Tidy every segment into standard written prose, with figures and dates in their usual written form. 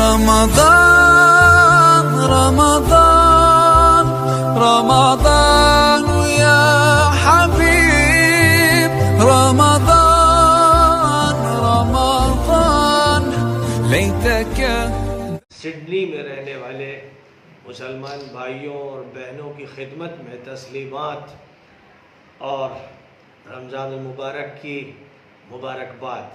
رمضان رمضان رمضان يا حبيب رمضان رمضان ليتك. سڈنی میں رہنے والے مسلمان بھائیوں اور بہنوں کی خدمت میں تسلیمات اور رمضان المبارک کی مبارکباد.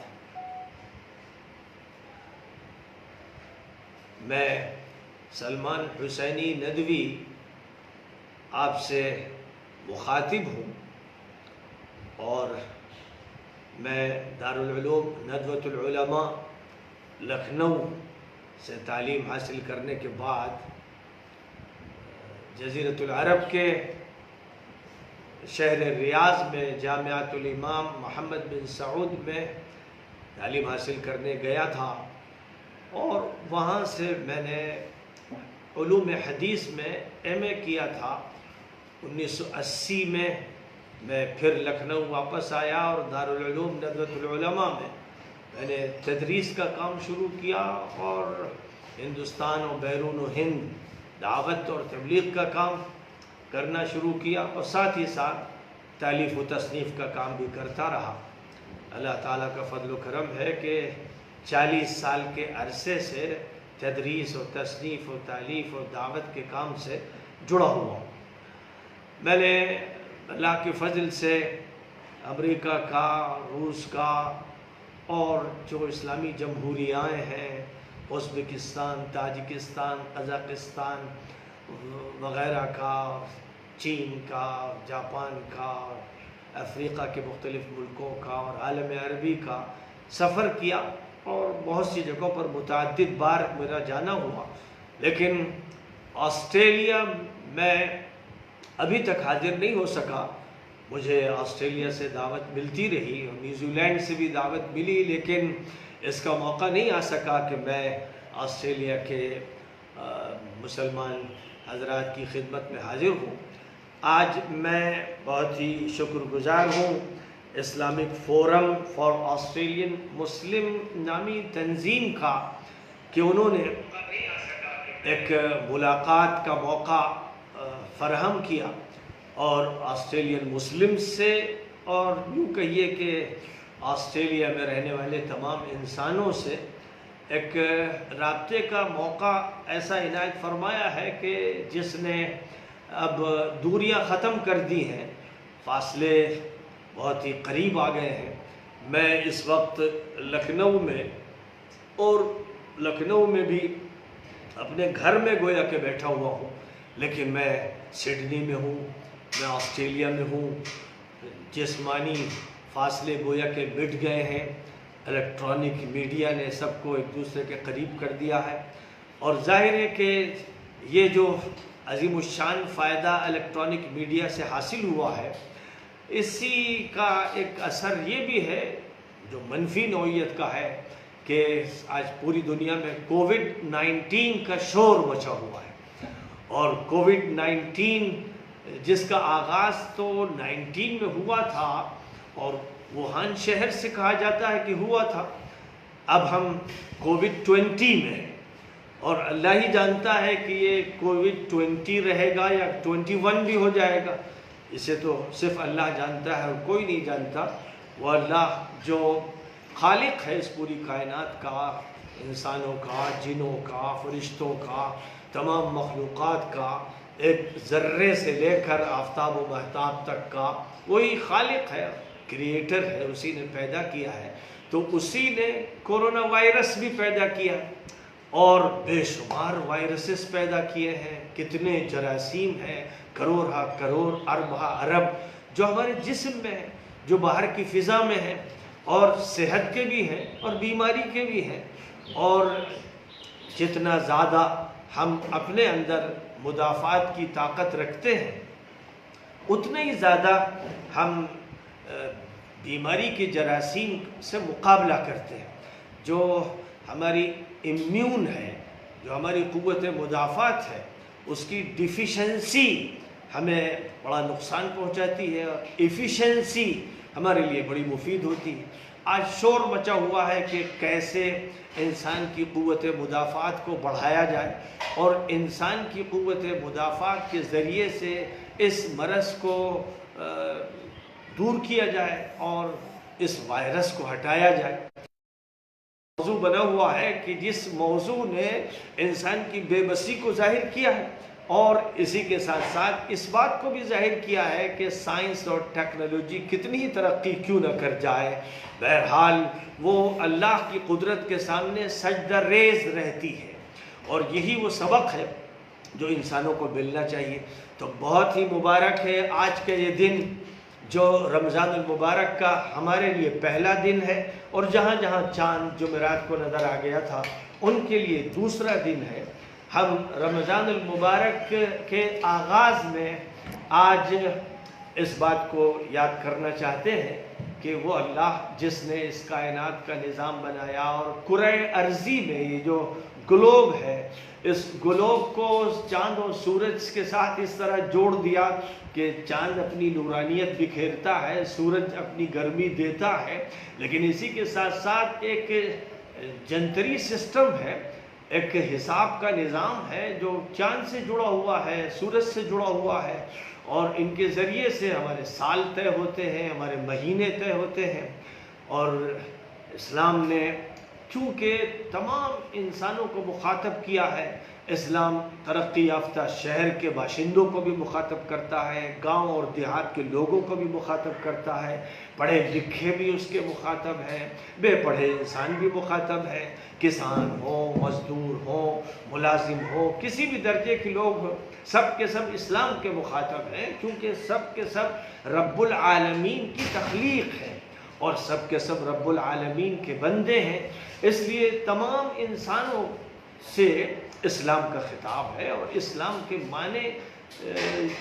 میں سلمان حسینی ندوی آپ سے مخاطب ہوں اور میں دارالعلوم ندوۃ العلماء لکھنؤ سے تعلیم حاصل کرنے کے بعد جزیرۃ العرب کے شہر ریاض میں جامعۃ الامام محمد بن سعود میں تعلیم حاصل کرنے گیا تھا اور وہاں سے میں نے علوم حدیث میں ایم اے کیا تھا. 1980 میں میں پھر لکھنؤ واپس آیا اور دارالعلوم ندوۃ العلماء میں نے تدریس کا کام شروع کیا اور ہندوستان و بیرون ہند دعوت اور تبلیغ کا کام کرنا شروع کیا اور ساتھ ہی ساتھ تالیف و تصنیف کا کام بھی کرتا رہا. اللہ تعالیٰ کا فضل و کرم ہے کہ 40 سال کے عرصے سے تدریس و تصنیف و تالیف و دعوت کے کام سے جڑا ہوا ہوں. میں نے اللہ کے فضل سے امریکہ کا، روس کا اور جو اسلامی جمہوریاں ہیں ازبکستان، تاجکستان، قزاقستان وغیرہ کا، چین کا، جاپان کا، افریقہ کے مختلف ملکوں کا اور عالم عربی کا سفر کیا اور بہت سی جگہوں پر متعدد بار میرا جانا ہوا. لیکن آسٹریلیا میں ابھی تک حاضر نہیں ہو سکا. مجھے آسٹریلیا سے دعوت ملتی رہی اور نیوزی لینڈ سے بھی دعوت ملی، لیکن اس کا موقع نہیں آ سکا کہ میں آسٹریلیا کے مسلمان حضرات کی خدمت میں حاضر ہوں. آج میں بہت ہی شکر گزار ہوں اسلامک فورم فار آسٹریلین مسلم نامی تنظیم کا کہ انہوں نے ایک ملاقات کا موقع فراہم کیا اور آسٹریلین مسلم سے اور یوں کہیے کہ آسٹریلیا میں رہنے والے تمام انسانوں سے ایک رابطے کا موقع ایسا عنایت فرمایا ہے کہ جس نے اب دوریاں ختم کر دی ہیں، فاصلے بہت ہی قریب آ گئے ہیں. میں اس وقت لکھنؤ میں اور لکھنؤ میں بھی اپنے گھر میں گویا کہ بیٹھا ہوا ہوں، لیکن میں سڈنی میں ہوں، میں آسٹریلیا میں ہوں. جسمانی فاصلے گویا کہ مٹ گئے ہیں. الیکٹرانک میڈیا نے سب کو ایک دوسرے کے قریب کر دیا ہے اور ظاہر ہے کہ یہ جو عظیم الشان فائدہ الیکٹرانک میڈیا سے حاصل ہوا ہے، اسی کا ایک اثر یہ بھی ہے جو منفی نوعیت کا ہے کہ آج پوری دنیا میں کووڈ-19 کا شور مچا ہوا ہے. اور کووڈ-19 جس کا آغاز تو 19 میں ہوا تھا اور ووہان شہر سے کہا جاتا ہے کہ ہوا تھا، اب ہم کووڈ-20 میں اور اللہ ہی جانتا ہے کہ یہ کووڈ-20 رہے گا یا 21 بھی ہو جائے گا. اسے تو صرف اللہ جانتا ہے اور کوئی نہیں جانتا. وہ اللہ جو خالق ہے اس پوری کائنات کا، انسانوں کا، جنوں کا، فرشتوں کا، تمام مخلوقات کا، ایک ذرے سے لے کر آفتاب و مہتاب تک کا، وہی خالق ہے، کریٹر ہے، اسی نے پیدا کیا ہے. تو اسی نے کورونا وائرس بھی پیدا کیا اور بے شمار وائرسز پیدا کیے ہیں. کتنے جراثیم ہیں، کروڑ ہا کروڑ، ارب ہا ارب، جو ہمارے جسم میں ہیں، جو باہر کی فضا میں ہیں اور صحت کے بھی ہیں اور بیماری کے بھی ہیں. اور جتنا زیادہ ہم اپنے اندر مدافعات کی طاقت رکھتے ہیں، اتنا ہی زیادہ ہم بیماری کے جراثیم سے مقابلہ کرتے ہیں. جو ہماری امیون ہے، جو ہماری قوت مدافعت ہے، اس کی ڈیفیشنسی ہمیں بڑا نقصان پہنچاتی ہے اور ایفیشنسی ہمارے لیے بڑی مفید ہوتی ہے. آج شور مچا ہوا ہے کہ کیسے انسان کی قوت مدافعت کو بڑھایا جائے اور انسان کی قوت مدافعت کے ذریعے سے اس مرض کو دور کیا جائے اور اس وائرس کو ہٹایا جائے۔ موضوع بنا ہوا ہے کہ جس موضوع نے انسان کی بے بسی کو ظاہر کیا ہے اور اسی کے ساتھ ساتھ اس بات کو بھی ظاہر کیا ہے کہ سائنس اور ٹیکنالوجی کتنی ہی ترقی کیوں نہ کر جائے، بہرحال وہ اللہ کی قدرت کے سامنے سجدہ ریز رہتی ہے، اور یہی وہ سبق ہے جو انسانوں کو ملنا چاہیے۔ تو بہت ہی مبارک ہے آج کا یہ دن جو رمضان المبارک کا ہمارے لیے پہلا دن ہے، اور جہاں جہاں چاند جمعرات کو نظر آ گیا تھا ان کے لیے دوسرا دن ہے۔ ہم رمضان المبارک کے آغاز میں آج اس بات کو یاد کرنا چاہتے ہیں کہ وہ اللہ جس نے اس کائنات کا نظام بنایا اور کرۂ ارضی میں یہ جو گلوب ہے، اس گلوب کو چاند اور سورج کے ساتھ اس طرح جوڑ دیا کہ چاند اپنی نورانیت بکھیرتا ہے، سورج اپنی گرمی دیتا ہے، لیکن اسی کے ساتھ ساتھ ایک جنتری سسٹم ہے، ایک حساب کا نظام ہے جو چاند سے جڑا ہوا ہے، سورج سے جڑا ہوا ہے، اور ان کے ذریعے سے ہمارے سال طے ہوتے ہیں، ہمارے مہینے طے ہوتے ہیں۔ اور اسلام نے چونکہ تمام انسانوں کو مخاطب کیا ہے، اسلام ترقی یافتہ شہر کے باشندوں کو بھی مخاطب کرتا ہے، گاؤں اور دیہات کے لوگوں کو بھی مخاطب کرتا ہے، پڑھے لکھے بھی اس کے مخاطب ہیں، بے پڑھے انسان بھی مخاطب ہے، کسان ہو، مزدور ہو، ملازم ہو، کسی بھی درجے کے لوگ ہو، سب کے سب اسلام کے مخاطب ہیں، کیونکہ سب کے سب رب العالمین کی تخلیق ہے اور سب کے سب رب العالمین کے بندے ہیں۔ اس لیے تمام انسانوں سے اسلام کا خطاب ہے، اور اسلام کے معنی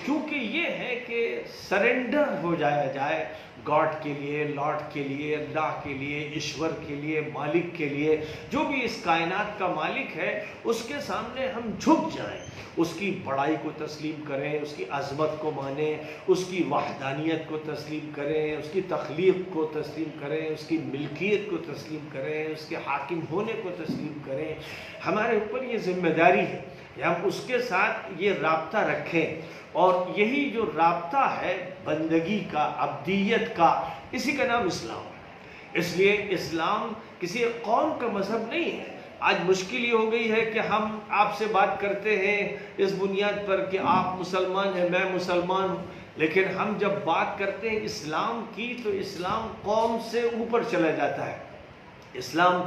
کیونکہ یہ ہے کہ سرنڈر ہو جایا جائے گاڈ کے لیے، لاڈ کے لیے، اللہ کے لیے، ایشور کے لیے، مالک کے لیے، جو بھی اس کائنات کا مالک ہے اس کے سامنے ہم جھک جائیں، اس کی بڑائی کو تسلیم کریں، اس کی عظمت کو مانیں، اس کی وحدانیت کو تسلیم کریں، اس کی تخلیق کو تسلیم کریں، اس کی ملکیت کو تسلیم کریں، اس کے حاکم ہونے کو تسلیم کریں۔ ہمارے اوپر یہ ذمہ داری ہے کہ ہم اس کے ساتھ یہ رابطہ رکھیں، اور یہی جو رابطہ ہے بندگی کا، عبدیت کا، اسی کا نام اسلام ہے۔ اس لیے اسلام کسی قوم کا مذہب نہیں ہے۔ آج مشکل یہ ہو گئی ہے کہ ہم آپ سے بات کرتے ہیں اس بنیاد پر کہ آپ مسلمان ہیں، میں مسلمان ہوں، لیکن ہم جب بات کرتے ہیں اسلام کی تو اسلام قوم سے اوپر چلا جاتا ہے۔ اسلام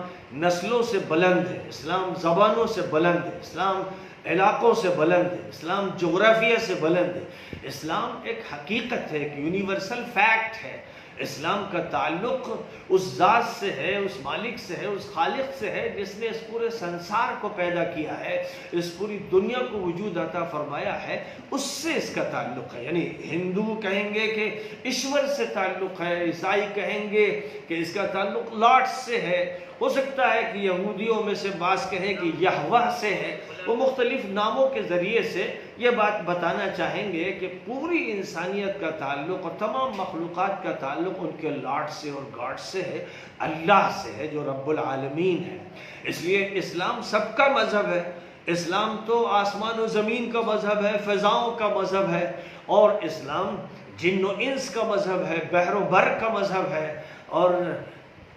نسلوں سے بلند ہے، اسلام زبانوں سے بلند ہے، اسلام علاقوں سے بلند ہے، اسلام جغرافیہ سے بلند ہے۔ اسلام ایک حقیقت ہے، ایک یونیورسل فیکٹ ہے۔ اسلام کا تعلق اس ذات سے ہے، اس مالک سے ہے، اس خالق سے ہے جس نے اس پورے سنسار کو پیدا کیا ہے، اس پوری دنیا کو وجود عطا فرمایا ہے، اس سے اس کا تعلق ہے۔ یعنی ہندو کہیں گے کہ ایشور سے تعلق ہے، عیسائی کہیں گے کہ اس کا تعلق لاٹ سے ہے، ہو سکتا ہے کہ یہودیوں میں سے بعض کہیں کہ یہوہ سے ہے۔ وہ مختلف ناموں کے ذریعے سے یہ بات بتانا چاہیں گے کہ پوری انسانیت کا تعلق اور تمام مخلوقات کا تعلق ان کے لاٹ سے اور گاڈ سے ہے، اللہ سے ہے جو رب العالمین ہے۔ اس لیے اسلام سب کا مذہب ہے۔ اسلام تو آسمان و زمین کا مذہب ہے، فضاؤں کا مذہب ہے، اور اسلام جن و انس کا مذہب ہے، بحر و بر کا مذہب ہے، اور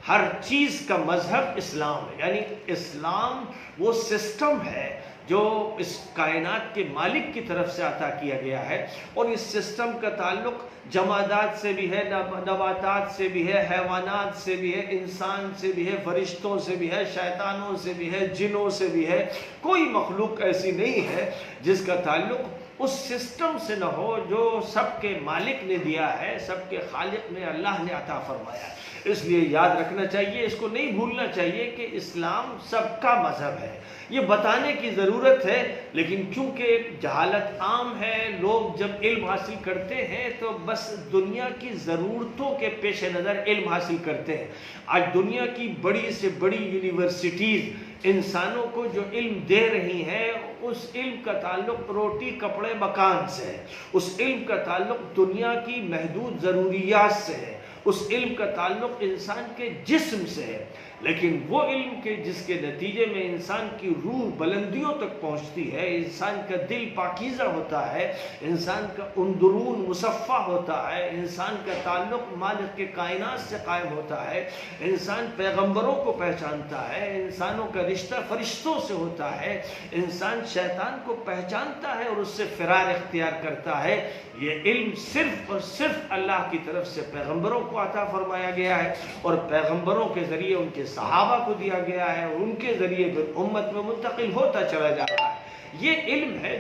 ہر چیز کا مذہب اسلام ہے۔ یعنی اسلام وہ سسٹم ہے جو اس کائنات کے مالک کی طرف سے عطا کیا گیا ہے، اور اس سسٹم کا تعلق جمادات سے بھی ہے، نباتات سے بھی ہے، حیوانات سے بھی ہے، انسان سے بھی ہے، فرشتوں سے بھی ہے، شیطانوں سے بھی ہے، جنوں سے بھی ہے۔ کوئی مخلوق ایسی نہیں ہے جس کا تعلق اس سسٹم سے نہ ہو جو سب کے مالک نے دیا ہے، سب کے خالق نے، اللہ نے عطا فرمایا ہے۔ اس لیے یاد رکھنا چاہیے، اس کو نہیں بھولنا چاہیے کہ اسلام سب کا مذہب ہے۔ یہ بتانے کی ضرورت ہے، لیکن چونکہ جہالت عام ہے، لوگ جب علم حاصل کرتے ہیں تو بس دنیا کی ضرورتوں کے پیش نظر علم حاصل کرتے ہیں۔ آج دنیا کی بڑی سے بڑی یونیورسٹیز انسانوں کو جو علم دے رہی ہیں، اس علم کا تعلق روٹی کپڑے مکان سے ہے، اس علم کا تعلق دنیا کی محدود ضروریات سے ہے، اس علم کا تعلق انسان کے جسم سے ہے، لیکن وہ علم کے جس کے نتیجے میں انسان کی روح بلندیوں تک پہنچتی ہے، انسان کا دل پاکیزہ ہوتا ہے، انسان کا اندرون مصفہ ہوتا ہے، انسان کا تعلق مالک کے کائنات سے قائم ہوتا ہے، انسان پیغمبروں کو پہچانتا ہے، انسانوں کا رشتہ فرشتوں سے ہوتا ہے، انسان شیطان کو پہچانتا ہے اور اس سے فرار اختیار کرتا ہے، یہ علم صرف اور صرف اللہ کی طرف سے پیغمبروں کو عطا فرمایا گیا ہے، اور پیغمبروں کے ذریعے ان کے صحابہ کو دیا گیا ہے، اور ان کے ذریعے پھر امت میں منتقل ہوتا چلا جا رہا ہے۔ یہ علم ہے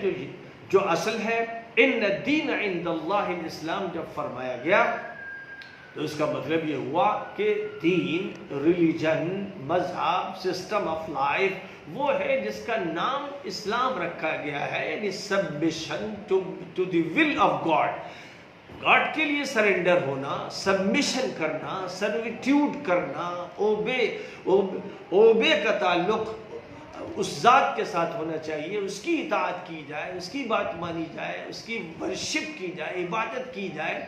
جو اصل ہے۔ ان الدین عند اللہ الاسلام جب فرمایا گیا تو اس کا مطلب یہ ہوا کہ دین، ریلیجن، مذہب، سسٹم آف لائف وہ ہے جس کا نام اسلام رکھا گیا ہے، یعنی submission to the will of God کے لیے سرنڈر ہونا، سبمیشن کرنا، سرویٹیوڈ کرنا، اوبے کا تعلق اس ذات کے ساتھ ہونا چاہیے، اس کی اطاعت کی جائے، اس کی بات مانی جائے، اس کی ورشپ کی جائے، عبادت کی جائے،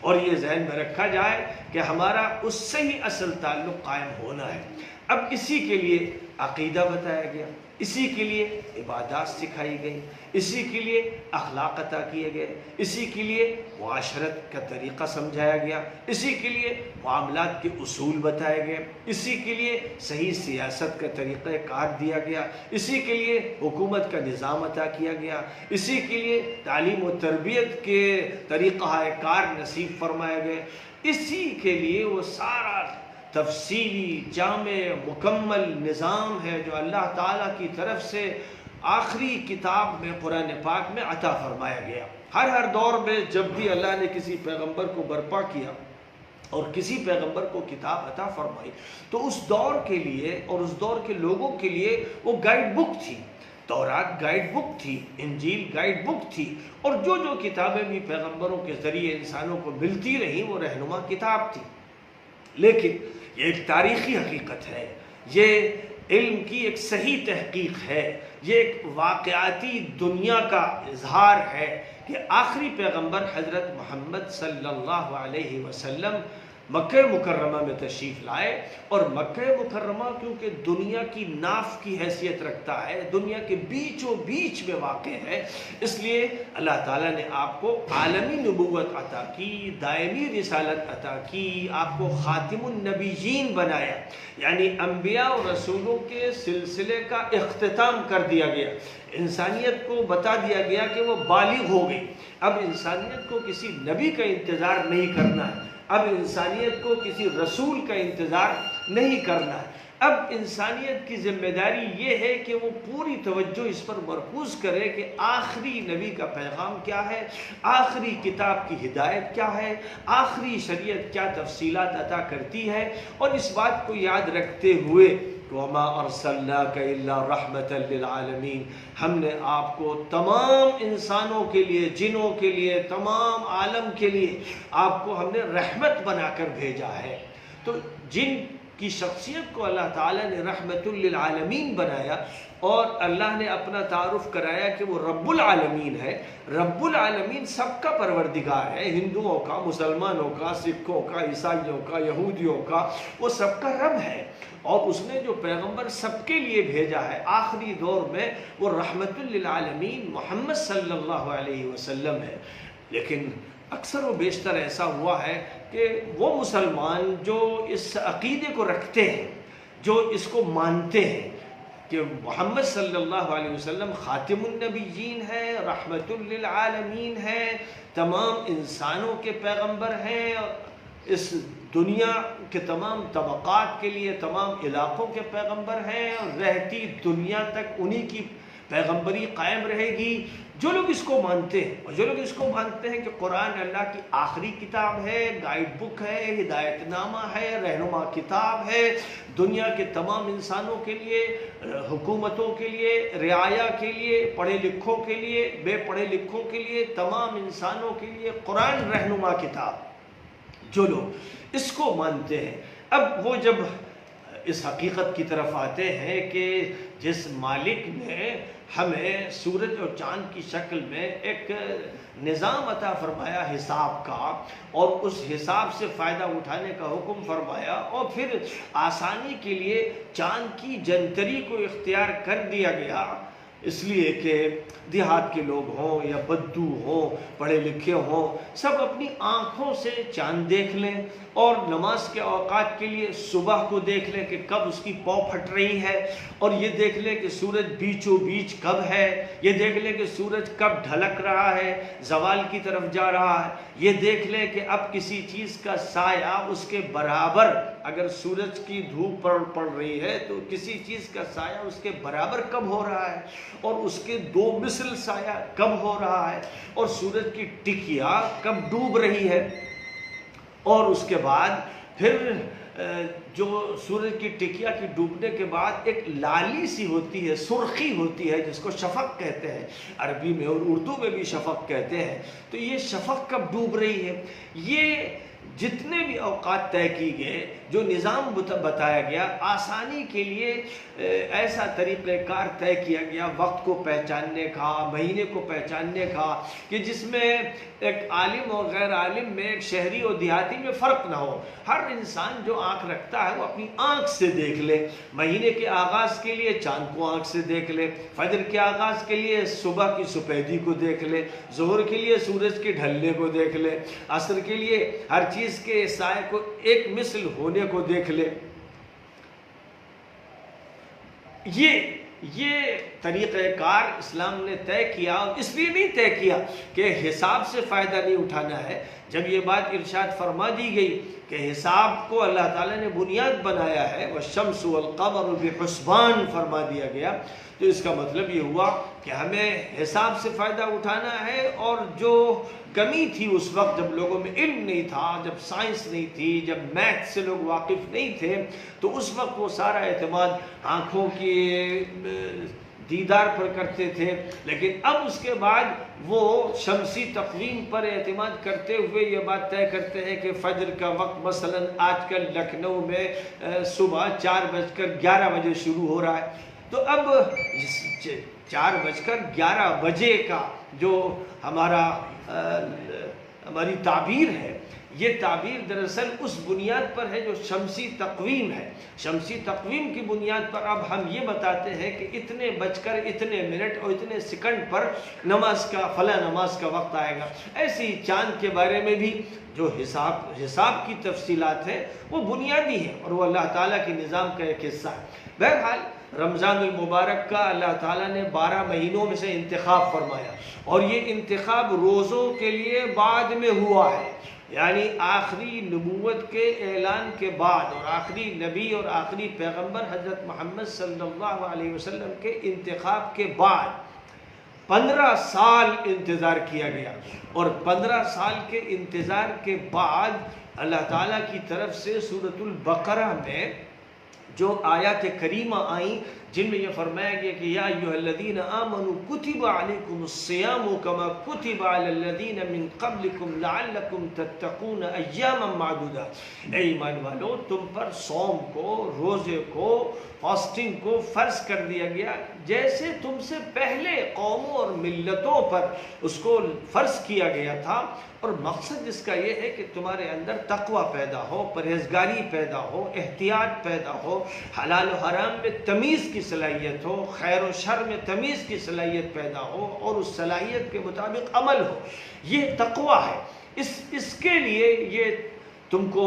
اور یہ ذہن میں رکھا جائے کہ ہمارا اس سے ہی اصل تعلق قائم ہونا ہے۔ اب اسی کے لیے عقیدہ بتایا گیا، اسی کے لیے عبادات سکھائی گئی، اسی کے لیے اخلاق عطا کیے گئے، اسی کے لیے معاشرت کا طریقہ سمجھایا گیا، اسی کے لیے معاملات کے اصول بتائے گئے، اسی کے لیے صحیح سیاست کا طریقہ کار دیا گیا، اسی کے لیے حکومت کا نظام عطا کیا گیا، اسی کے لیے تعلیم و تربیت کے طریقہ کار نصیب فرمائے گئے، اسی کے لیے وہ سارا تفصیلی جامع مکمل نظام ہے جو اللہ تعالیٰ کی طرف سے آخری کتاب میں قرآن پاک میں عطا فرمایا گیا۔ ہر دور میں جب بھی اللہ نے کسی پیغمبر کو برپا کیا اور کسی پیغمبر کو کتاب عطا فرمائی تو اس دور کے لیے اور اس دور کے لوگوں کے لیے وہ گائیڈ بک تھی۔ تورات گائیڈ بک تھی، انجیل گائیڈ بک تھی، اور جو کتابیں بھی پیغمبروں کے ذریعے انسانوں کو ملتی رہیں وہ رہنما کتاب تھی۔ لیکن یہ ایک تاریخی حقیقت ہے، یہ علم کی ایک صحیح تحقیق ہے، یہ ایک واقعاتی دنیا کا اظہار ہے کہ آخری پیغمبر حضرت محمد صلی اللہ علیہ وسلم مکہ مکرمہ میں تشریف لائے، اور مکہ مکرمہ کیونکہ دنیا کی ناف کی حیثیت رکھتا ہے، دنیا کے بیچوں بیچ میں واقع ہے، اس لیے اللہ تعالیٰ نے آپ کو عالمی نبوت عطا کی، دائمی رسالت عطا کی، آپ کو خاتم النبیین بنایا، یعنی انبیاء اور رسولوں کے سلسلے کا اختتام کر دیا گیا، انسانیت کو بتا دیا گیا کہ وہ بالغ ہو گئی، اب انسانیت کو کسی نبی کا انتظار نہیں کرنا ہے، اب انسانیت کو کسی رسول کا انتظار نہیں کرنا ہے، اب انسانیت کی ذمہ داری یہ ہے کہ وہ پوری توجہ اس پر مرکوز کرے کہ آخری نبی کا پیغام کیا ہے، آخری کتاب کی ہدایت کیا ہے، آخری شریعت کیا تفصیلات عطا کرتی ہے، اور اس بات کو یاد رکھتے ہوئے وَمَا أَرْسَلْنَاكَ إِلَّا رَحْمَةً لِلْعَالَمِينَ، ہم نے آپ کو تمام انسانوں کے لیے، جنوں کے لیے، تمام عالم کے لیے آپ کو ہم نے رحمت بنا کر بھیجا ہے۔ تو جن کی شخصیت کو اللہ تعالیٰ نے رحمت للعالمین بنایا اور اللہ نے اپنا تعارف کرایا کہ وہ رب العالمین ہے، رب العالمین سب کا پروردگار ہے، ہندوؤں کا، مسلمانوں کا، سکھوں کا، عیسائیوں کا، یہودیوں کا، وہ سب کا رب ہے، اور اس نے جو پیغمبر سب کے لیے بھیجا ہے آخری دور میں وہ رحمت للعالمین محمد صلی اللہ علیہ وسلم ہے۔ لیکن اکثر و بیشتر ایسا ہوا ہے کہ وہ مسلمان جو اس عقیدے کو رکھتے ہیں، جو اس کو مانتے ہیں کہ محمد صلی اللہ علیہ وسلم خاتم النبیین ہے، رحمت للعالمین ہے، تمام انسانوں کے پیغمبر ہیں، اس دنیا کے تمام طبقات کے لیے، تمام علاقوں کے پیغمبر ہیں، اور رہتی دنیا تک انہی کی پیغمبری قائم رہے گی، جو لوگ اس کو مانتے ہیں، اور جو لوگ اس کو مانتے ہیں کہ قرآن اللہ کی آخری کتاب ہے، گائیڈ بک ہے، ہدایت نامہ ہے، رہنما کتاب ہے، دنیا کے تمام انسانوں کے لیے، حکومتوں کے لیے، رعایا کے لیے، پڑھے لکھوں کے لیے، بے پڑھے لکھوں کے لیے، تمام انسانوں کے لیے قرآن رہنما کتاب، جو لوگ اس کو مانتے ہیں، اب وہ جب اس حقیقت کی طرف آتے ہیں کہ جس مالک نے ہمیں سورج اور چاند کی شکل میں ایک نظام عطا فرمایا حساب کا، اور اس حساب سے فائدہ اٹھانے کا حکم فرمایا، اور پھر آسانی کے لیے چاند کی جنتری کو اختیار کر دیا گیا، اس لیے کہ دیہات کے لوگ ہوں یا بدو ہوں، پڑھے لکھے ہوں، سب اپنی آنکھوں سے چاند دیکھ لیں، اور نماز کے اوقات کے لیے صبح کو دیکھ لیں کہ کب اس کی پاؤں پھٹ رہی ہے، اور یہ دیکھ لیں کہ سورج بیچوں بیچ کب ہے، یہ دیکھ لیں کہ سورج کب ڈھلک رہا ہے، زوال کی طرف جا رہا ہے، یہ دیکھ لیں کہ اب کسی چیز کا سایہ اس کے برابر، اگر سورج کی دھوپ پڑ رہی ہے تو کسی چیز کا سایہ اس کے برابر کب ہو رہا ہے، اور اس کے 2 مثل سایہ کب ہو رہا ہے، اور سورج کی ٹکیا کب ڈوب رہی ہے، اور اس کے بعد پھر جو سورج کی ٹکیا کی ڈوبنے کے بعد ایک لالی سی ہوتی ہے، سرخی ہوتی ہے، جس کو شفق کہتے ہیں عربی میں، اور اردو میں بھی شفق کہتے ہیں، تو یہ شفق کب ڈوب رہی ہے، یہ جتنے بھی اوقات طے کی گئے، جو نظام بتایا گیا، آسانی کے لیے ایسا طریقہ کار طے کیا گیا وقت کو پہچاننے کا، مہینے کو پہچاننے کا، کہ جس میں ایک عالم اور غیر عالم میں، ایک شہری اور دیہاتی میں فرق نہ ہو، ہر انسان جو آنکھ رکھتا ہے وہ اپنی آنکھ سے دیکھ لے، مہینے کے آغاز کے لیے چاند کو آنکھ سے دیکھ لے، فجر کے آغاز کے لیے صبح کی سفیدی کو دیکھ لے، ظہر کے لیے سورج کے ڈھلنے کو دیکھ لے، عصر کے لیے ہر چیز کے سائے کو ایک مثل ہونے کو دیکھ لے۔ یہ طریقہ کار اسلام نے طے کیا، اور اس لیے نہیں طے کیا کہ حساب سے فائدہ نہیں اٹھانا ہے۔ جب یہ بات ارشاد فرما دی گئی کہ حساب کو اللہ تعالیٰ نے بنیاد بنایا ہے، وَالشَّمْسُ وَالْقَمَرُ بِحُسْبَانٍ فرما دیا گیا، تو اس کا مطلب یہ ہوا کہ ہمیں حساب سے فائدہ اٹھانا ہے، اور جو کمی تھی اس وقت جب لوگوں میں علم نہیں تھا، جب سائنس نہیں تھی، جب میتھ سے لوگ واقف نہیں تھے، تو اس وقت وہ سارا اعتماد آنکھوں کی دیدار پر کرتے تھے، لیکن اب اس کے بعد وہ شمسی تقویم پر اعتماد کرتے ہوئے یہ بات طے کرتے ہیں کہ فجر کا وقت مثلا آج کل لکھنؤ میں صبح 4:11 بجے شروع ہو رہا ہے، تو اب 4:11 بجے کا جو ہماری تعبیر ہے، یہ تعبیر دراصل اس بنیاد پر ہے جو شمسی تقویم ہے۔ شمسی تقویم کی بنیاد پر اب ہم یہ بتاتے ہیں کہ اتنے بج کر اتنے منٹ اور اتنے سیکنڈ پر فلاں نماز کا وقت آئے گا۔ ایسے ہی چاند کے بارے میں بھی جو حساب کی تفصیلات ہیں وہ بنیادی ہیں، اور وہ اللہ تعالیٰ کے نظام کا ایک حصہ ہے۔ بہرحال رمضان المبارک کا اللہ تعالیٰ نے 12 مہینوں میں سے انتخاب فرمایا، اور یہ انتخاب روزوں کے لیے بعد میں ہوا ہے، یعنی آخری نبوت کے اعلان کے بعد، اور آخری نبی اور آخری پیغمبر حضرت محمد صلی اللہ علیہ وسلم کے انتخاب کے بعد 15 سال انتظار کیا گیا، اور 15 سال کے انتظار کے بعد اللہ تعالیٰ کی طرف سے سورۃ البقرہ میں جو آیات کریمہ آئیں، جن میں یہ فرمایا گیا کہ یا ایھا الذین آمنوا کتب علیکم الصیام کما کتب علی الذین من قبلکم لعلکم تتقون ایاما معدودہ، اے ایمان والو تم پر صوم کو، روزے کو، فاسٹنگ کو فرض کر دیا گیا جیسے تم سے پہلے قوموں اور ملتوں پر اس کو فرض کیا گیا تھا، اور مقصد اس کا یہ ہے کہ تمہارے اندر تقوی پیدا ہو، پرہیزگاری پیدا ہو، احتیاط پیدا ہو، حلال و حرام میں تمیز کی صلاحیت ہو، خیر و شر میں تمیز کی صلاحیت پیدا ہو، اور اس صلاحیت کے مطابق عمل ہو۔ یہ تقوی ہے، اس کے لیے یہ تم کو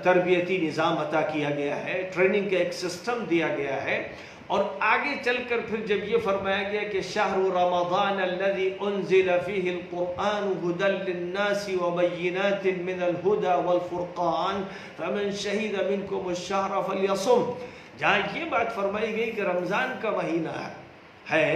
تربیتی نظام عطا کیا گیا ہے، ٹریننگ کا ایک سسٹم دیا گیا ہے، اور آگے چل کر پھر جب یہ فرمایا گیا کہ شہر رمضان الذی انزل فیہ القرآن ھدی للناس وبینات من الھدی والفرقان فمن شہد منکم الشہر فلیصم، جہاں یہ بات فرمائی گئی کہ رمضان کا مہینہ ہے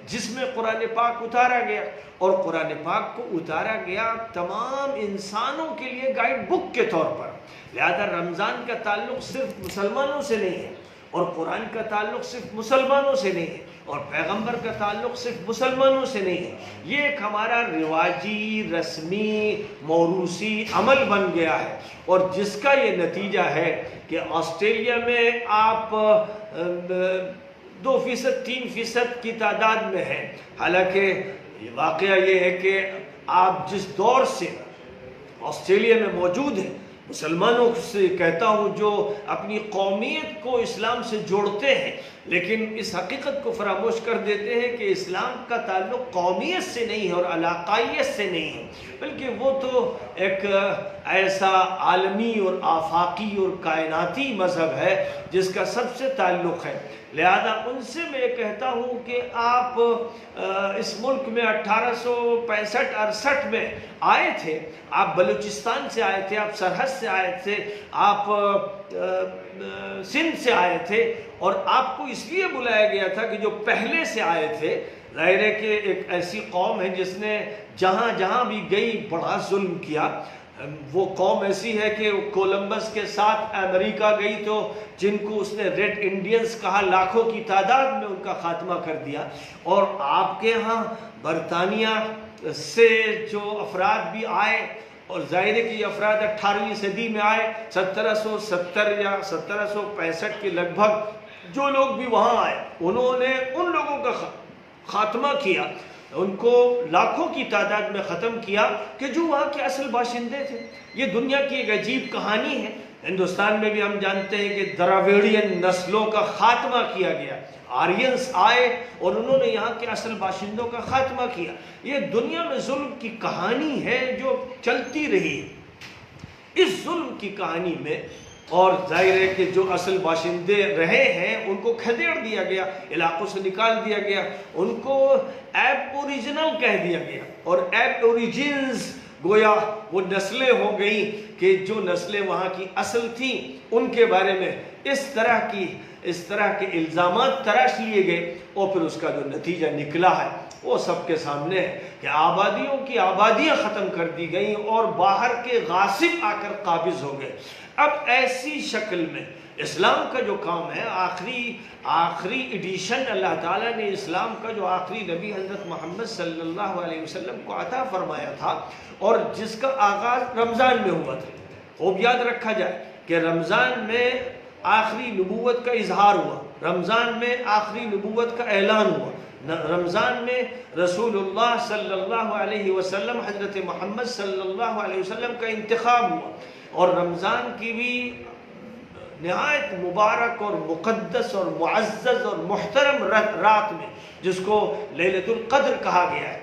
جس میں قرآن پاک اتارا گیا، اور قرآن پاک کو اتارا گیا تمام انسانوں کے لیے گائیڈ بک کے طور پر، لہذا رمضان کا تعلق صرف مسلمانوں سے نہیں ہے، اور قرآن کا تعلق صرف مسلمانوں سے نہیں ہے، اور پیغمبر کا تعلق صرف مسلمانوں سے نہیں ہے، یہ ایک ہمارا رواجی، رسمی، موروثی عمل بن گیا ہے، اور جس کا یہ نتیجہ ہے کہ آسٹریلیا میں آپ 2%، 3% کی تعداد میں ہیں، حالانکہ واقعہ یہ ہے کہ آپ جس دور سے آسٹریلیا میں موجود ہیں، مسلمانوں سے کہتا ہوں جو اپنی قومیت کو اسلام سے جوڑتے ہیں، لیکن اس حقیقت کو فراموش کر دیتے ہیں کہ اسلام کا تعلق قومیت سے نہیں ہے اور علاقائیت سے نہیں ہے، بلکہ وہ تو ایک ایسا عالمی اور آفاقی اور کائناتی مذہب ہے جس کا سب سے تعلق ہے۔ لہذا ان سے میں یہ کہتا ہوں کہ آپ اس ملک میں 1865-68 میں آئے تھے، آپ بلوچستان سے آئے تھے، آپ سرحد سے آئے تھے، آپ سندھ سے آئے تھے، اور آپ کو اس لیے بلایا گیا تھا کہ جو پہلے سے آئے تھے، ظاہر ہے کہ ایک ایسی قوم ہے جس نے جہاں جہاں بھی گئی بڑا ظلم کیا۔ وہ قوم ایسی ہے کہ کولمبس کے ساتھ امریکہ گئی تو جن کو اس نے ریڈ انڈینز کہا، لاکھوں کی تعداد میں ان کا خاتمہ کر دیا، اور آپ کے ہاں برطانیہ سے جو افراد بھی آئے، اور ظاہر ہے کہ یہ افراد 18ویں صدی میں آئے، 1770 یا 1765 کے لگ بھگ جو لوگ بھی وہاں آئے انہوں نے ان لوگوں کا خاتمہ کیا، ان کو لاکھوں کی تعداد میں ختم کیا کہ جو وہاں کے اصل باشندے تھے۔ یہ دنیا کی ایک عجیب کہانی ہے، ہندوستان میں بھی ہم جانتے ہیں کہ دراویڑین نسلوں کا خاتمہ کیا گیا، آرینس آئے اور انہوں نے یہاں کے اصل باشندوں کا خاتمہ کیا۔ یہ دنیا میں ظلم کی کہانی ہے جو چلتی رہی ہے۔ اس ظلم کی کہانی میں اور ظاہر ہے کہ جو اصل باشندے رہے ہیں ان کو کھدیڑ دیا گیا، علاقوں سے نکال دیا گیا، ان کو ایب اوریجنل کہہ دیا گیا، اور ایب اوریجنز گویا وہ نسلیں ہو گئیں کہ جو نسلیں وہاں کی اصل تھیں ان کے بارے میں اس طرح کے الزامات تراش لیے گئے، اور پھر اس کا جو نتیجہ نکلا ہے وہ سب کے سامنے ہے کہ آبادیوں کی آبادیاں ختم کر دی گئیں اور باہر کے غاصب آ کر قابض ہو گئے۔ اب ایسی شکل میں اسلام کا جو کام ہے، آخری ایڈیشن اللہ تعالیٰ نے اسلام کا جو آخری نبی حضرت محمد صلی اللہ علیہ وسلم کو عطا فرمایا تھا، اور جس کا آغاز رمضان میں ہوا تھا۔ خوب یاد رکھا جائے کہ رمضان میں آخری نبوت کا اظہار ہوا، رمضان میں آخری نبوت کا اعلان ہوا، رمضان میں رسول اللہ صلی اللہ علیہ وسلم، حضرت محمد صلی اللہ علیہ وسلم کا انتخاب ہوا، اور رمضان کی بھی نہایت مبارک اور مقدس اور معزز اور محترم رات میں جس کو لیلۃ القدر کہا گیا ہے،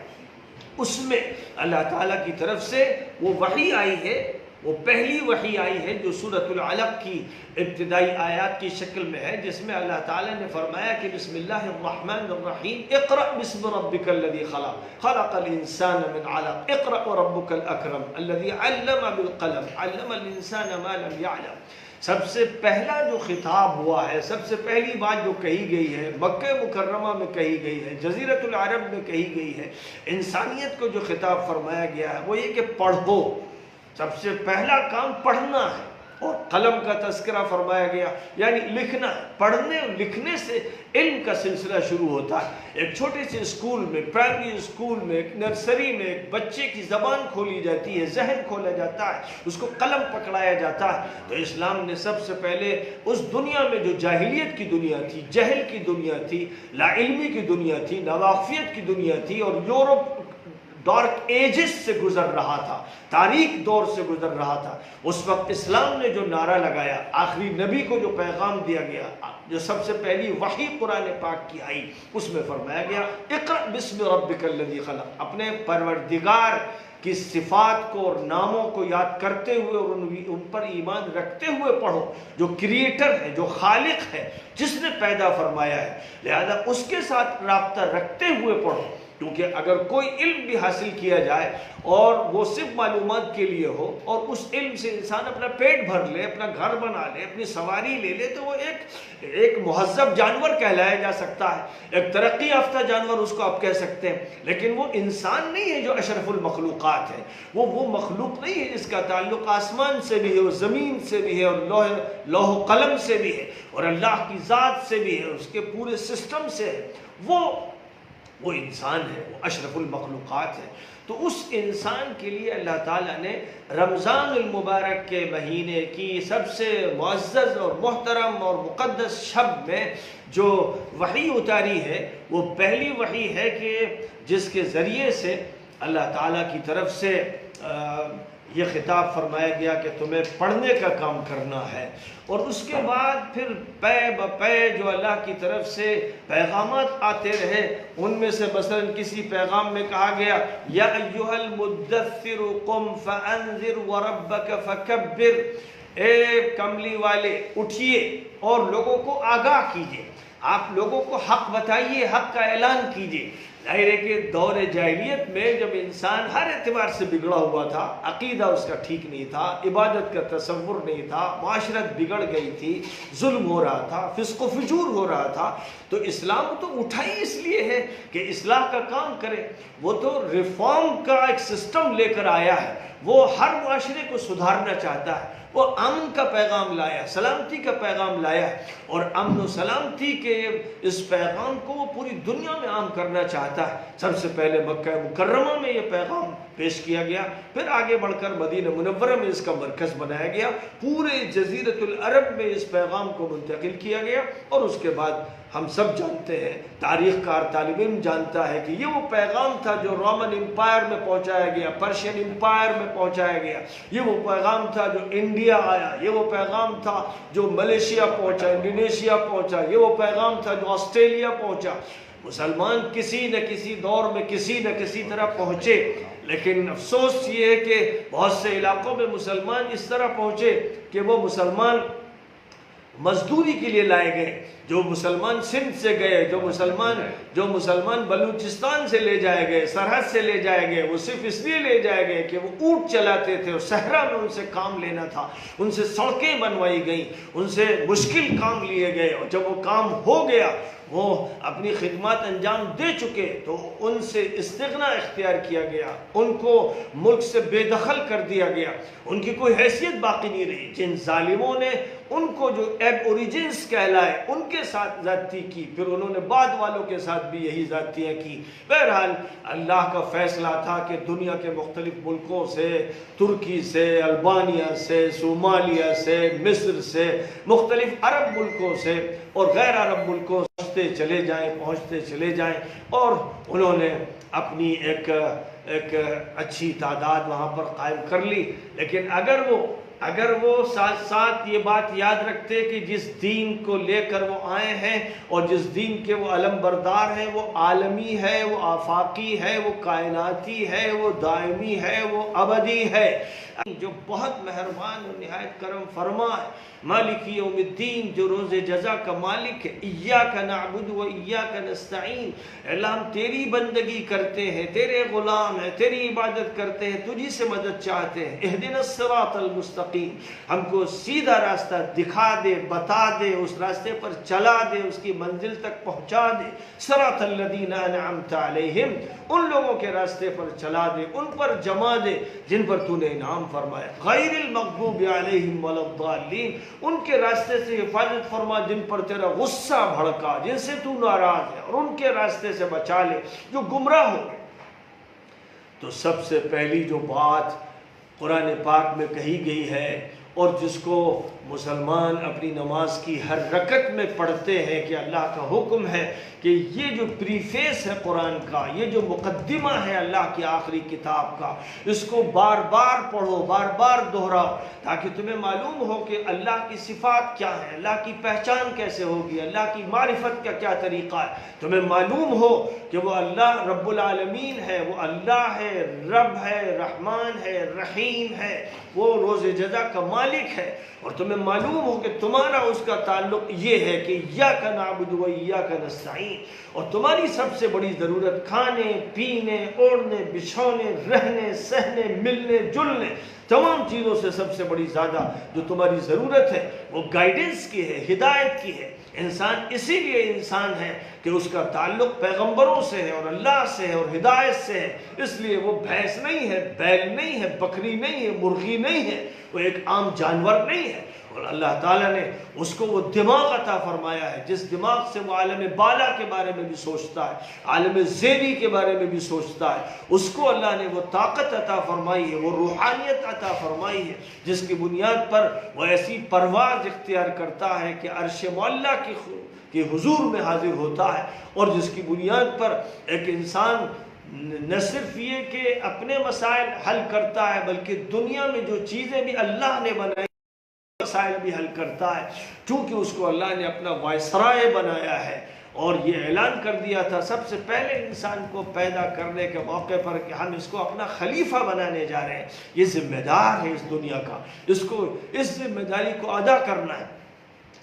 اس میں اللہ تعالیٰ کی طرف سے وہ وحی آئی ہے، وہ پہلی وحی آئی ہے جو سورۃ العلق کی ابتدائی آیات کی شکل میں ہے، جس میں اللہ تعالیٰ نے فرمایا کہ بسم اللہ الرحمن الرحیم، اقرأ بسم ربک الذی خلق، خلق الانسان من علق، اقرأ وربک الاکرم الذی علم بالقلم، علم الانسان ما لم یعلم۔ سب سے پہلا جو خطاب ہوا ہے، سب سے پہلی بات جو کہی گئی ہے، مکہ مکرمہ میں کہی گئی ہے، جزیرۃ العرب میں کہی گئی ہے، انسانیت کو جو خطاب فرمایا گیا ہے وہ یہ کہ پڑھو، سب سے پہلا کام پڑھنا ہے، اور قلم کا تذکرہ فرمایا گیا یعنی لکھنا ہے۔ پڑھنے اور لکھنے سے علم کا سلسلہ شروع ہوتا ہے۔ ایک چھوٹے سے اسکول میں، پرائمری اسکول میں، ایک نرسری میں ایک بچے کی زبان کھولی جاتی ہے، ذہن کھولا جاتا ہے، اس کو قلم پکڑایا جاتا ہے۔ تو اسلام نے سب سے پہلے اس دنیا میں جو جاہلیت کی دنیا تھی، جہل کی دنیا تھی، لا علمی کی دنیا تھی، ناواقفیت کی دنیا تھی، اور یورپ ڈارک ایجز سے گزر رہا تھا، تاریک دور سے گزر رہا تھا، اس وقت اسلام نے جو نعرہ لگایا، آخری نبی کو جو پیغام دیا گیا، جو سب سے پہلی وحی قرآن پاک کی آئی، اس میں فرمایا گیا اقرأ بسم ربک الذی خلق، اپنے پروردگار کی صفات کو اور ناموں کو یاد کرتے ہوئے اور ان پر ایمان رکھتے ہوئے پڑھو، جو کریٹر ہے، جو خالق ہے، جس نے پیدا فرمایا ہے، لہذا اس کے ساتھ رابطہ رکھتے ہوئے پڑھو۔ کیونکہ اگر کوئی علم بھی حاصل کیا جائے اور وہ صرف معلومات کے لیے ہو، اور اس علم سے انسان اپنا پیٹ بھر لے، اپنا گھر بنا لے، اپنی سواری لے لے، تو وہ ایک مہذب جانور کہلایا جا سکتا ہے، ایک ترقی یافتہ جانور اس کو آپ کہہ سکتے ہیں، لیکن وہ انسان نہیں ہے جو اشرف المخلوقات ہے، وہ مخلوق نہیں ہے جس کا تعلق آسمان سے بھی ہے اور زمین سے بھی ہے اور لوح و قلم سے بھی ہے اور اللہ کی ذات سے بھی ہے، اس کے پورے سسٹم سے ہے، وہ انسان ہے، وہ اشرف المخلوقات ہے۔ تو اس انسان کے لیے اللہ تعالیٰ نے رمضان المبارک کے مہینے کی سب سے معزز اور محترم اور مقدس شب میں جو وحی اتاری ہے، وہ پہلی وحی ہے کہ جس کے ذریعے سے اللہ تعالیٰ کی طرف سے یہ خطاب فرمایا گیا کہ تمہیں پڑھنے کا کام کرنا ہے، اور اس کے بعد پھر پے بپے جو اللہ کی طرف سے پیغامات آتے رہے، ان میں سے مثلا کسی پیغام میں کہا گیا یا ایھا المدثر قم فانذر وربک فکبر، اے کملی والے اٹھیے اور لوگوں کو آگاہ کیجئے، آپ لوگوں کو حق بتائیے، حق کا اعلان کیجئے۔ ظاہر ہے کہ دور جاہلیت میں جب انسان ہر اعتبار سے بگڑا ہوا تھا، عقیدہ اس کا ٹھیک نہیں تھا، عبادت کا تصور نہیں تھا، معاشرت بگڑ گئی تھی، ظلم ہو رہا تھا، فسق و فجور ہو رہا تھا، تو اسلام تو اٹھا ہی اس لیے ہے کہ اصلاح کا کام کرے۔ وہ تو ریفارم کا ایک سسٹم لے کر آیا ہے، وہ ہر معاشرے کو سدھارنا چاہتا ہے، وہ امن کا پیغام لایا، سلامتی کا پیغام لایا، اور امن و سلامتی کے اس پیغام کو وہ پوری دنیا میں عام کرنا چاہتا ہے۔ سب سے پہلے مکہ مکرمہ میں یہ پیغام پیش کیا گیا، پھر آگے بڑھ کر مدینہ منورہ میں اس کا مرکز بنایا گیا، پورے جزیرۃ العرب میں اس پیغام کو منتقل کیا گیا، اور اس کے بعد ہم سب جانتے ہیں، تاریخ کار طالب علم جانتا ہے کہ یہ وہ پیغام تھا جو رومن امپائر میں پہنچایا گیا، پرشین امپائر میں پہنچایا گیا، یہ وہ پیغام تھا جو انڈیا آیا، یہ وہ پیغام تھا جو ملیشیا پہنچا، انڈونیشیا پہنچا، یہ وہ پیغام تھا جو آسٹریلیا پہنچا۔ مسلمان کسی نہ کسی دور میں کسی نہ کسی طرح پہنچے، لیکن افسوس یہ ہے کہ بہت سے علاقوں میں مسلمان اس طرح پہنچے کہ وہ مسلمان مزدوری کے لیے لائے گئے، جو مسلمان سندھ سے گئے، جو مسلمان بلوچستان سے لے جائے گئے، سرحد سے لے جائے گئے، وہ صرف اس لیے لے جائے گئے کہ وہ اونٹ چلاتے تھے اور صحرا میں ان سے کام لینا تھا، ان سے سڑکیں بنوائی گئیں، ان سے مشکل کام لیے گئے، اور جب وہ کام ہو گیا، وہ اپنی خدمات انجام دے چکے، تو ان سے استغنا اختیار کیا گیا، ان کو ملک سے بے دخل کر دیا گیا، ان کی کوئی حیثیت باقی نہیں رہی۔ جن ظالموں نے ان کو جو ایب اوریجنس کہلائے ان کے ساتھ زیادتی کی، پھر انہوں نے بعد والوں کے ساتھ بھی یہی زیادتیاں کی۔ بہرحال اللہ کا فیصلہ تھا کہ دنیا کے مختلف ملکوں سے، ترکی سے، البانیہ سے، صومالیہ سے، مصر سے، مختلف عرب ملکوں سے اور غیر عرب ملکوں سے پہنچتے چلے جائیں، اور انہوں نے اپنی ایک اچھی تعداد وہاں پر قائم کر لی۔ لیکن اگر وہ ساتھ ساتھ یہ بات یاد رکھتے کہ جس دین کو لے کر وہ آئے ہیں اور جس دین کے وہ علم بردار ہیں، وہ عالمی ہے، وہ آفاقی ہے، وہ کائناتی ہے، وہ دائمی ہے، وہ ابدی ہے، جو بہت مہربان اور نہایت کرم فرما ہے، مالک یوم الدین، جو روز جزا کا مالک ہے، ایاک نعبد و ایاک نستعین، اللہ ہم تیری بندگی کرتے ہیں، تیرے غلام ہیں، تیری عبادت کرتے ہیں، تجھی سے مدد چاہتے ہیں، اہدنا الصراط المستقیم، ہم کو سیدھا راستہ دکھا دے، بتا دے، اس راستے پر چلا دے، اس کی منزل تک پہنچا دے، صراط الذین انعمت علیہم، ان لوگوں کے راستے پر چلا دے، ان پر جما دے جن پر تو نے انعام فرمایا، غیر المغضوب علیہم ولا الضالین، ان کے راستے سے حفاظت فرما جن پر تیرا غصہ بھڑکا، جن سے تو ناراض ہے، اور ان کے راستے سے بچا لے جو گمراہ ہو گئے۔ تو سب سے پہلی جو بات قرآن پاک میں کہی گئی ہے، اور جس کو مسلمان اپنی نماز کی ہر رکعت میں پڑھتے ہیں کہ اللہ کا حکم ہے کہ یہ جو پریفیس ہے قرآن کا، یہ جو مقدمہ ہے اللہ کی آخری کتاب کا، اس کو بار بار پڑھو، بار بار دہراؤ، تاکہ تمہیں معلوم ہو کہ اللہ کی صفات کیا ہے، اللہ کی پہچان کیسے ہوگی، اللہ کی معرفت کا کیا طریقہ ہے، تمہیں معلوم ہو کہ وہ اللہ رب العالمین ہے، وہ اللہ ہے، رب ہے، رحمان ہے، رحیم ہے، وہ روز جزا کا مالک ہے، اور تمہیں معلوم ہو کہ تمہارا اس کا تعلق یہ ہے کہ ایاک نعبد و ایاک نستعین، اور تمہاری سب سے بڑی ضرورت کھانے، پینے، اوڑھنے، بچھونے، رہنے، سہنے، ملنے، جلنے، تمام چیزوں سے سب سے بڑی زیادہ جو تمہاری ضرورت ہے وہ گائیڈنس کی ہے، ہدایت کی ہے۔ انسان اسی لیے انسان ہے کہ اس کا تعلق پیغمبروں سے ہے اور اللہ سے ہے اور ہدایت سے ہے، اس لیے وہ بھینس نہیں ہے، بیل نہیں ہے، بکری نہیں ہے، مرغی نہیں ہے، وہ ایک عام جانور نہیں ہے، اور اللہ تعالیٰ نے اس کو وہ دماغ عطا فرمایا ہے جس دماغ سے وہ عالم بالا کے بارے میں بھی سوچتا ہے، عالم ذیلی کے بارے میں بھی سوچتا ہے۔ اس کو اللہ نے وہ طاقت عطا فرمائی ہے، وہ روحانیت عطا فرمائی ہے جس کی بنیاد پر وہ ایسی پرواز اختیار کرتا ہے کہ عرش معلیٰ کی حضور میں حاضر ہوتا ہے، اور جس کی بنیاد پر ایک انسان نہ صرف یہ کہ اپنے مسائل حل کرتا ہے بلکہ دنیا میں جو چیزیں بھی اللہ نے بنائی مسائل بھی حل کرتا ہے، چونکہ اس کو اللہ نے اپنا وائسرائے بنایا ہے۔ اور یہ اعلان کر دیا تھا سب سے پہلے انسان کو پیدا کرنے کے موقع پر کہ ہم اس کو اپنا خلیفہ بنانے جا رہے ہیں، یہ ذمہ دار ہے اس دنیا کا، اس ذمہ داری کو ادا کرنا ہے۔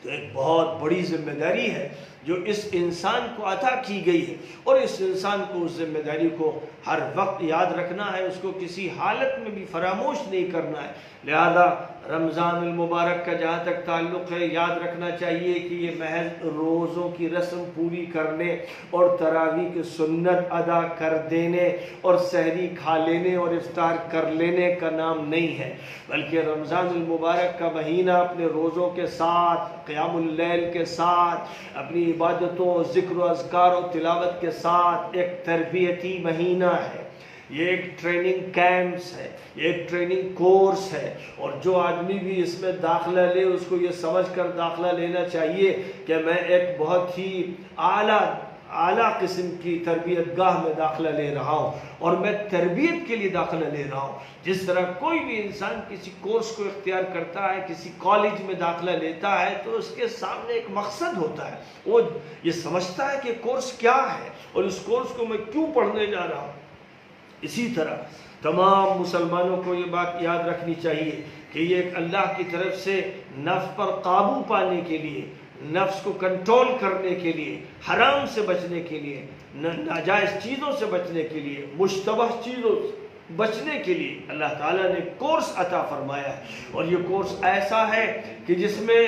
تو ایک بہت بڑی ذمہ داری ہے جو اس انسان کو عطا کی گئی ہے، اور اس انسان کو اس ذمہ داری کو ہر وقت یاد رکھنا ہے، اس کو کسی حالت میں بھی فراموش نہیں کرنا ہے۔ لہذا رمضان المبارک کا جہاں تک تعلق ہے، یاد رکھنا چاہیے کہ یہ محض روزوں کی رسم پوری کرنے اور تراویح کی سنت ادا کر دینے اور سحری کھا لینے اور افطار کر لینے کا نام نہیں ہے، بلکہ رمضان المبارک کا مہینہ اپنے روزوں کے ساتھ، قیام اللیل کے ساتھ، اپنی عبادتوں، ذکر و اذکار و تلاوت کے ساتھ ایک تربیتی مہینہ ہے۔ یہ ایک ٹریننگ کیمپس ہے، یہ ایک ٹریننگ کورس ہے، اور جو آدمی بھی اس میں داخلہ لے اس کو یہ سمجھ کر داخلہ لینا چاہیے کہ میں ایک بہت ہی اعلیٰ قسم کی تربیت گاہ میں داخلہ لے رہا ہوں، اور میں تربیت کے لیے داخلہ لے رہا ہوں۔ جس طرح کوئی بھی انسان کسی کورس کو اختیار کرتا ہے، کسی کالج میں داخلہ لیتا ہے، تو اس کے سامنے ایک مقصد ہوتا ہے، وہ یہ سمجھتا ہے کہ کورس کیا ہے اور اس کورس کو میں کیوں پڑھنے جا رہا ہوں۔ اسی طرح تمام مسلمانوں کو یہ بات یاد رکھنی چاہیے کہ یہ ایک اللہ کی طرف سے نفس پر قابو پانے کے لیے، نفس کو کنٹرول کرنے کے لیے، حرام سے بچنے کے لیے، ناجائز چیزوں سے بچنے کے لیے، مشتبہ چیزوں سے بچنے کے لیے اللہ تعالیٰ نے کورس عطا فرمایا ہے۔ اور یہ کورس ایسا ہے کہ جس میں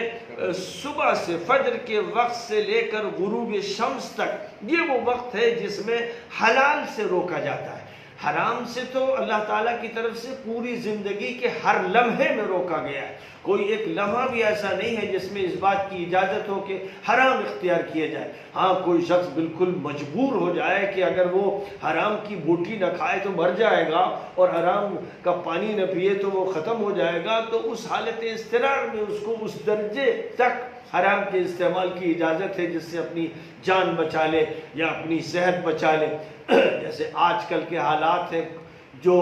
صبح سے فجر کے وقت سے لے کر غروب شمس تک یہ وہ وقت ہے جس میں حلال سے روکا جاتا ہے۔ حرام سے تو اللہ تعالیٰ کی طرف سے پوری زندگی کے ہر لمحے میں روکا گیا ہے، کوئی ایک لمحہ بھی ایسا نہیں ہے جس میں اس بات کی اجازت ہو کہ حرام اختیار کیا جائے۔ ہاں کوئی شخص بالکل مجبور ہو جائے کہ اگر وہ حرام کی بوٹی نہ کھائے تو مر جائے گا اور حرام کا پانی نہ پیے تو وہ ختم ہو جائے گا، تو اس حالت اضطرار میں اس کو اس درجے تک حرام کے استعمال کی اجازت ہے جس سے اپنی جان بچا لے یا اپنی صحت بچا لے۔ جیسے آج کل کے حالات ہیں، جو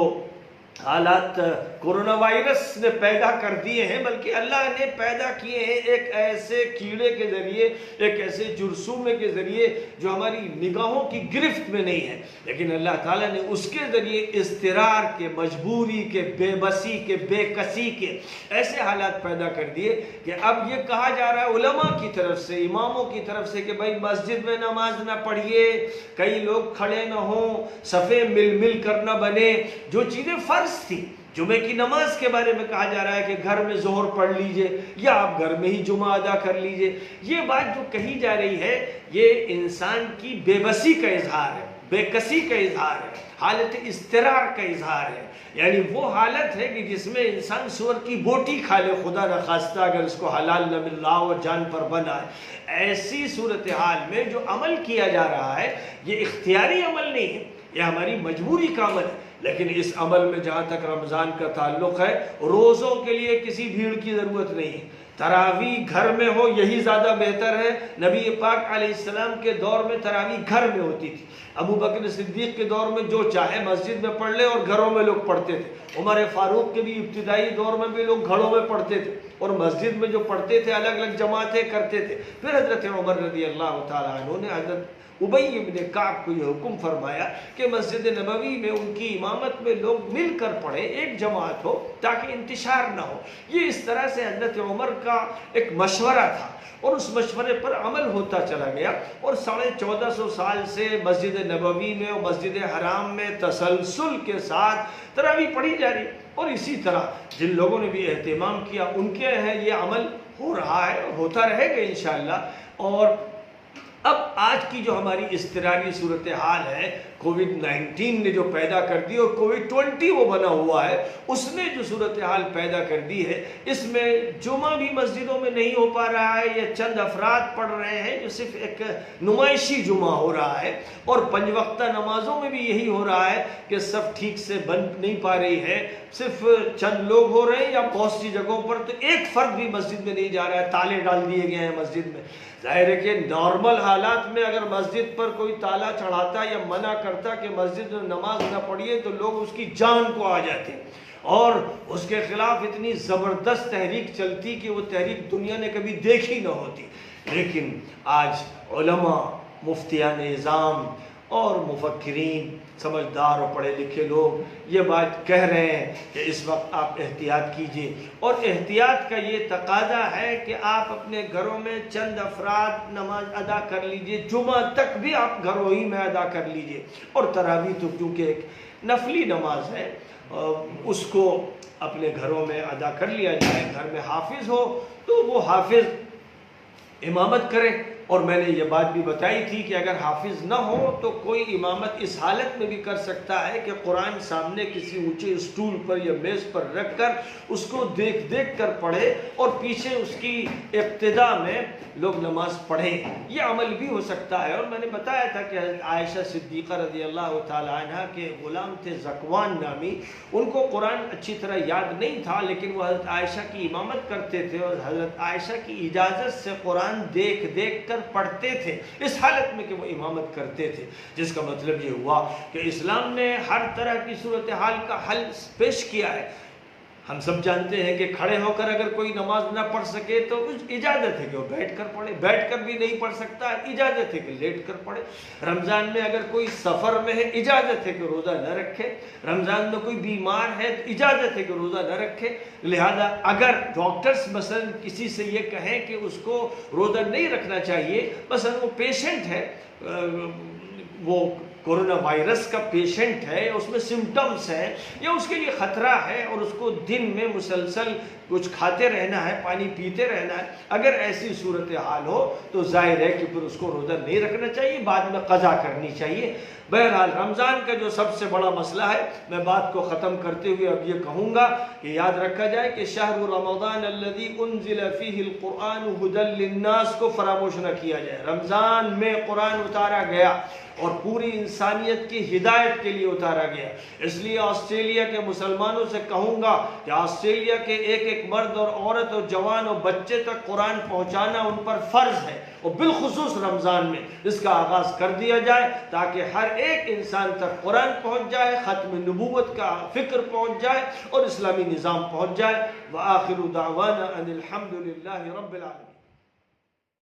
حالات کورونا وائرس نے پیدا کر دیے ہیں، بلکہ اللہ نے پیدا کیے ہیں ایک ایسے کیڑے کے ذریعے، ایک ایسے جرثومے کے ذریعے جو ہماری نگاہوں کی گرفت میں نہیں ہے، لیکن اللہ تعالیٰ نے اس کے ذریعے اضطرار کے، مجبوری کے، بے بسی کے، بے کسی کے ایسے حالات پیدا کر دیے کہ اب یہ کہا جا رہا ہے علماء کی طرف سے، اماموں کی طرف سے کہ بھائی مسجد میں نماز نہ پڑھیے، کئی لوگ کھڑے نہ ہوں، صفیں مل مل کر نہ بنے، جو چیزیں فرض تھی۔ جمعے کی نماز کے بارے میں کہا جا رہا ہے کہ گھر میں ظہر پڑھ لیجئے یا آپ گھر میں ہی جمعہ ادا کر لیجئے۔ یہ بات جو کہی جا رہی ہے یہ انسان کی بے بسی کا اظہار ہے، بے کسی کا اظہار ہے، حالت اضطرار کا اظہار ہے۔ یعنی وہ حالت ہے کہ جس میں انسان سور کی بوٹی کھا لے، خدا نخواستہ اگر اس کو حلال نہ مل رہا ہو، جان پر بنا ہے۔ ایسی صورتحال میں جو عمل کیا جا رہا ہے یہ اختیاری عمل نہیں ہے، یہ ہماری مجبوری کا عمل ہے۔ لیکن اس عمل میں جہاں تک رمضان کا تعلق ہے، روزوں کے لیے کسی بھیڑ کی ضرورت نہیں ہے، تراویح گھر میں ہو یہی زیادہ بہتر ہے۔ نبی پاک علیہ السلام کے دور میں تراویح گھر میں ہوتی تھی، ابو بکر صدیق کے دور میں جو چاہے مسجد میں پڑھ لے اور گھروں میں لوگ پڑھتے تھے، عمر فاروق کے بھی ابتدائی دور میں بھی لوگ گھروں میں پڑھتے تھے اور مسجد میں جو پڑھتے تھے الگ الگ جماعتیں کرتے تھے۔ پھر حضرت عمر رضی اللہ تعالیٰ عنہ نے حضرت ابی بن کعب کو یہ حکم فرمایا کہ مسجد نبوی میں ان کی امامت میں لوگ مل کر پڑھیں، ایک جماعت ہو تاکہ انتشار نہ ہو۔ یہ اس طرح سے حضرت عمر کا ایک مشورہ تھا اور اس مشورے پر عمل ہوتا چلا گیا، اور 1450 سال سے مسجد نبوی میں اور مسجد حرام میں تسلسل کے ساتھ تراویح پڑھی جا رہی، اور اسی طرح جن لوگوں نے بھی اہتمام کیا ان کے ہیں یہ عمل ہو رہا ہے اور ہوتا رہے گا انشاءاللہ۔ اور اب آج کی جو ہماری اضطراری صورتحال ہے، کووڈ-19 نے جو پیدا کر دی، اور کووڈ-20 وہ بنا ہوا ہے، اس نے جو صورتحال پیدا کر دی ہے، اس میں جمعہ بھی مسجدوں میں نہیں ہو پا رہا ہے، یا چند افراد پڑھ رہے ہیں جو صرف ایک نمائشی جمعہ ہو رہا ہے، اور 5 وقتہ نمازوں میں بھی یہی ہو رہا ہے کہ صف ٹھیک سے بن نہیں پا رہی ہے، صرف چند لوگ ہو رہے ہیں، یا بہت سی جگہوں پر تو ایک فرد بھی مسجد میں نہیں جا رہا ہے، تالے ڈال دیے گئے ہیں مسجد میں۔ ظاہر ہے کہ نارمل حالات میں اگر مسجد پر کوئی تالا چڑھاتا یا منع کرتا کہ مسجد میں نماز نہ پڑھیے تو لوگ اس کی جان کو آ جاتے، اور اس کے خلاف اتنی زبردست تحریک چلتی کہ وہ تحریک دنیا نے کبھی دیکھی نہ ہوتی۔ لیکن آج علماء، مفتیان اعظام اور مفکرین، سمجھدار اور پڑھے لکھے لوگ یہ بات کہہ رہے ہیں کہ اس وقت آپ احتیاط کیجئے، اور احتیاط کا یہ تقاضا ہے کہ آپ اپنے گھروں میں چند افراد نماز ادا کر لیجئے، جمعہ تک بھی آپ گھروں ہی میں ادا کر لیجئے، اور تراویح تو کیونکہ ایک نفلی نماز ہے اس کو اپنے گھروں میں ادا کر لیا جائے۔ گھر میں حافظ ہو تو وہ حافظ امامت کرے، اور میں نے یہ بات بھی بتائی تھی کہ اگر حافظ نہ ہو تو کوئی امامت اس حالت میں بھی کر سکتا ہے کہ قرآن سامنے کسی اونچے اسٹول پر یا میز پر رکھ کر اس کو دیکھ کر پڑھے، اور پیچھے اس کی ابتدا میں لوگ نماز پڑھیں، یہ عمل بھی ہو سکتا ہے۔ اور میں نے بتایا تھا کہ عائشہ صدیقہ رضی اللہ تعالیٰ عنہ کے غلام تھے ذکوان نامی، ان کو قرآن اچھی طرح یاد نہیں تھا، لیکن وہ حضرت عائشہ کی امامت کرتے تھے، اور حضرت عائشہ کی اجازت سے قرآن دیکھ کر پڑھتے تھے، اس حالت میں کہ وہ امامت کرتے تھے، جس کا مطلب یہ ہوا کہ اسلام نے ہر طرح کی صورتحال کا حل پیش کیا ہے۔ ہم سب جانتے ہیں کہ کھڑے ہو کر اگر کوئی نماز نہ پڑھ سکے تو اجازت ہے کہ وہ بیٹھ کر پڑھے، بیٹھ کر بھی نہیں پڑھ سکتا اجازت ہے کہ لیٹ کر پڑھے، رمضان میں اگر کوئی سفر میں ہے اجازت ہے کہ روزہ نہ رکھے، رمضان میں کوئی بیمار ہے تو اجازت ہے کہ روزہ نہ رکھے۔ لہذا اگر ڈاکٹرز مثلا کسی سے یہ کہیں کہ اس کو روزہ نہیں رکھنا چاہیے، مثلا وہ پیشنٹ ہے، وہ کورونا وائرس کا پیشنٹ ہے، اس میں سمٹمز ہیں یا اس کے لیے خطرہ ہے، اور اس کو دن میں مسلسل کچھ کھاتے رہنا ہے، پانی پیتے رہنا ہے، اگر ایسی صورتحال ہو تو ظاہر ہے کہ پھر اس کو روزہ نہیں رکھنا چاہیے، بعد میں قضا کرنی چاہیے۔ بہرحال رمضان کا جو سب سے بڑا مسئلہ ہے، میں بات کو ختم کرتے ہوئے اب یہ کہوں گا کہ یاد رکھا جائے کہ شہر رمضان الذی انزل فیہ القرآن ھدی للناس کو فراموش نہ کیا جائے۔ رمضان میں قرآن اتارا گیا اور پوری انسانیت کی ہدایت کے لیے اتارا گیا، اس لیے آسٹریلیا کے مسلمانوں سے کہوں گا کہ آسٹریلیا کے ایک ایک مرد اور عورت اور جوان اور بچے تک قرآن پہنچانا ان پر فرض ہے، اور بالخصوص رمضان میں اس کا آغاز کر دیا جائے تاکہ ہر ایک انسان تک قرآن پہنچ جائے، ختم نبوت کا فکر پہنچ جائے اور اسلامی نظام پہنچ جائے۔ وآخر دعوانا ان الحمد للہ رب العالمین۔